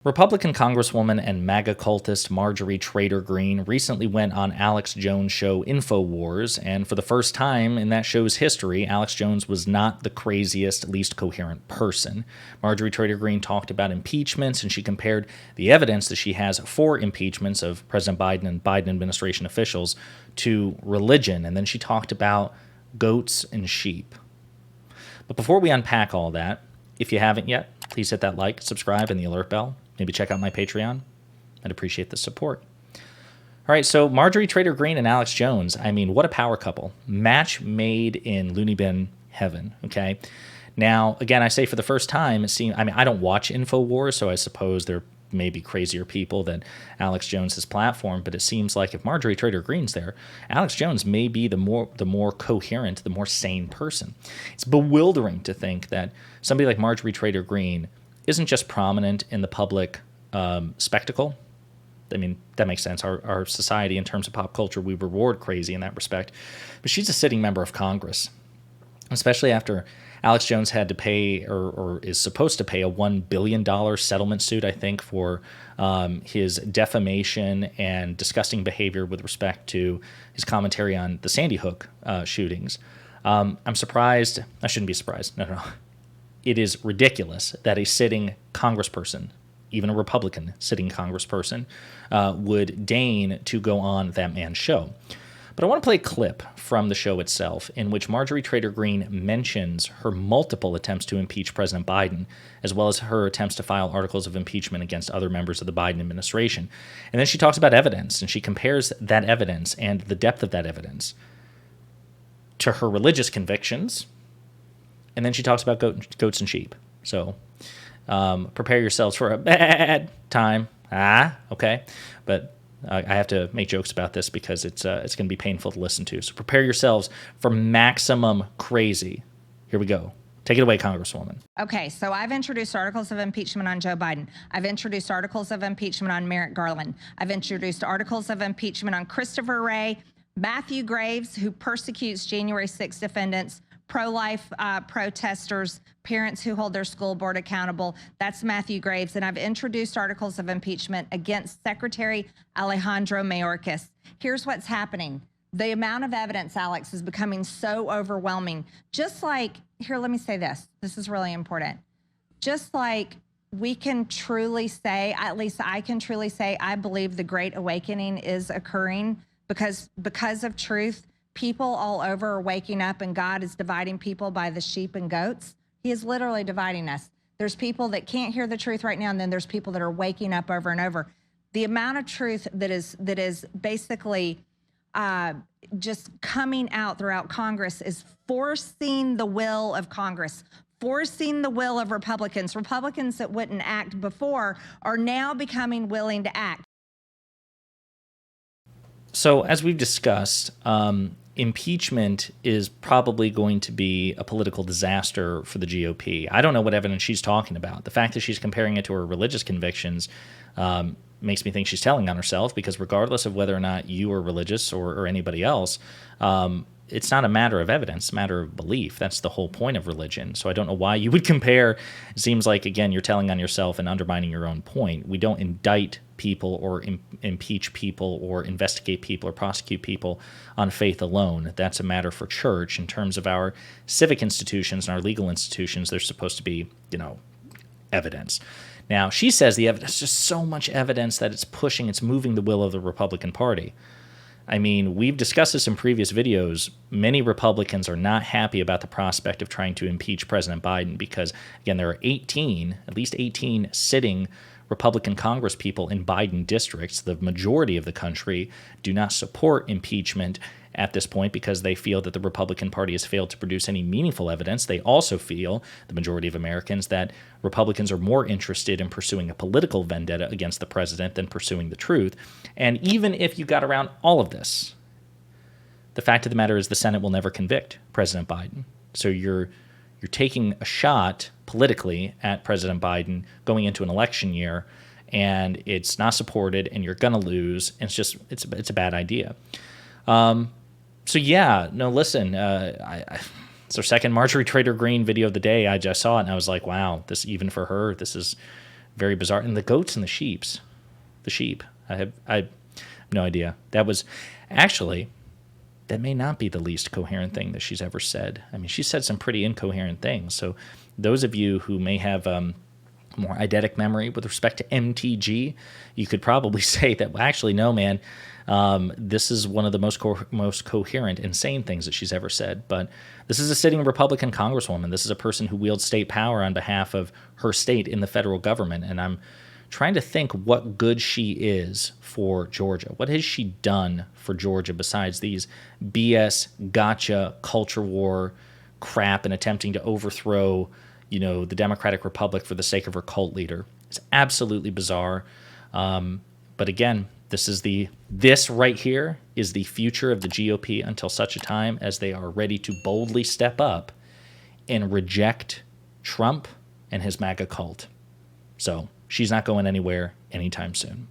Republican Congresswoman and MAGA cultist Marjorie Trader Greene recently went on Alex Jones' show InfoWars, and for the first time in that show's history, Alex Jones was not the craziest, least coherent person. Marjorie Trader Greene talked about impeachments, and she compared the evidence that she has for impeachments of President Biden and Biden administration officials to religion, and then she talked about goats and sheep. But before we unpack all that, if you haven't yet, please hit that like, subscribe, and the alert bell. Maybe check out my Patreon. I'd appreciate the support. All right, so Marjorie Trader Greene and Alex Jones, I mean, what a power couple. Match made in loony bin heaven, okay? Now, again, I say for the first time, I don't watch InfoWars, so I suppose there may be crazier people than Alex Jones's platform, but it seems like if Marjorie Trader Greene's there, Alex Jones may be the more coherent, the more sane person. It's bewildering to think that somebody like Marjorie Trader Greene isn't just prominent in the public spectacle. I mean, that makes sense. Our society, in terms of pop culture, we reward crazy in that respect. But she's a sitting member of Congress, especially after Alex Jones had to pay or is supposed to pay a $1 billion settlement suit, I think, for his defamation and disgusting behavior with respect to his commentary on the Sandy Hook shootings. I'm surprised. I shouldn't be surprised. No. It is ridiculous that a sitting congressperson, even a Republican sitting congressperson, would deign to go on that man's show. But I want to play a clip from the show itself in which Marjorie Trader Greene mentions her multiple attempts to impeach President Biden, as well as her attempts to file articles of impeachment against other members of the Biden administration. And then she talks about evidence, and she compares that evidence and the depth of that evidence to her religious convictions. And then she talks about goats and sheep. So prepare yourselves for a bad time. Okay. But I have to make jokes about this because it's going to be painful to listen to. So prepare yourselves for maximum crazy. Here we go. Take it away, Congresswoman. Okay, so I've introduced articles of impeachment on Joe Biden. I've introduced articles of impeachment on Merrick Garland. I've introduced articles of impeachment on Christopher Wray, Matthew Graves, who persecutes January 6 defendants, pro-life protesters, parents who hold their school board accountable. That's Matthew Graves. And I've introduced articles of impeachment against Secretary Alejandro Mayorkas. Here's what's happening. The amount of evidence, Alex, is becoming so overwhelming. Just like, here, let me say this. This is really important. Just like we can truly say, at least I can truly say, I believe the Great Awakening is occurring because of truth. People all over are waking up, and God is dividing people by the sheep and goats. He is literally dividing us. There's people that can't hear the truth right now, and then there's people that are waking up over and over. The amount of truth that is basically just coming out throughout Congress is forcing the will of Congress, forcing the will of Republicans. Republicans that wouldn't act before are now becoming willing to act. So as we've discussed, impeachment is probably going to be a political disaster for the GOP. I don't know what evidence she's talking about. The fact that she's comparing it to her religious convictions makes me think she's telling on herself, because regardless of whether or not you are religious or anybody else, it's not a matter of evidence, it's a matter of belief. That's the whole point of religion. So I don't know why you would compare. It seems like, again, you're telling on yourself and undermining your own point. We don't indict people or impeach people or investigate people or prosecute people on faith alone. That's a matter for church. In terms of our civic institutions and our legal institutions, there's supposed to be, evidence. Now, she says the evidence, just so much evidence that it's moving the will of the Republican Party. I mean, we've discussed this in previous videos. Many Republicans are not happy about the prospect of trying to impeach President Biden because, again, there are at least 18 sitting Republican congresspeople in Biden districts. The majority of the country do not support impeachment at this point because they feel that the Republican Party has failed to produce any meaningful evidence. They also feel, the majority of Americans, that Republicans are more interested in pursuing a political vendetta against the president than pursuing the truth. And even if you got around all of this, the fact of the matter is the Senate will never convict President Biden. So you're taking a shot politically at President Biden going into an election year, and it's not supported, and you're going to lose. And it's a bad idea. So yeah, no, listen, it's our second Marjorie Trader Greene video of the day. I just saw it and I was like, wow, this, even for her, this is very bizarre. And the goats and the sheep. I have no idea. That was actually, that may not be the least coherent thing that she's ever said. I mean, she said some pretty incoherent things. So those of you who may have more eidetic memory with respect to MTG, you could probably say that, well, actually, no, man, this is one of the most coherent, insane things that she's ever said. But this is a sitting Republican congresswoman. This is a person who wields state power on behalf of her state in the federal government. And I'm trying to think what good she is for Georgia. What has she done for Georgia besides these BS, gotcha, culture war crap and attempting to overthrow, the Democratic Republic for the sake of her cult leader? It's absolutely bizarre. But again, this right here is the future of the GOP until such a time as they are ready to boldly step up and reject Trump and his MAGA cult. So she's not going anywhere anytime soon.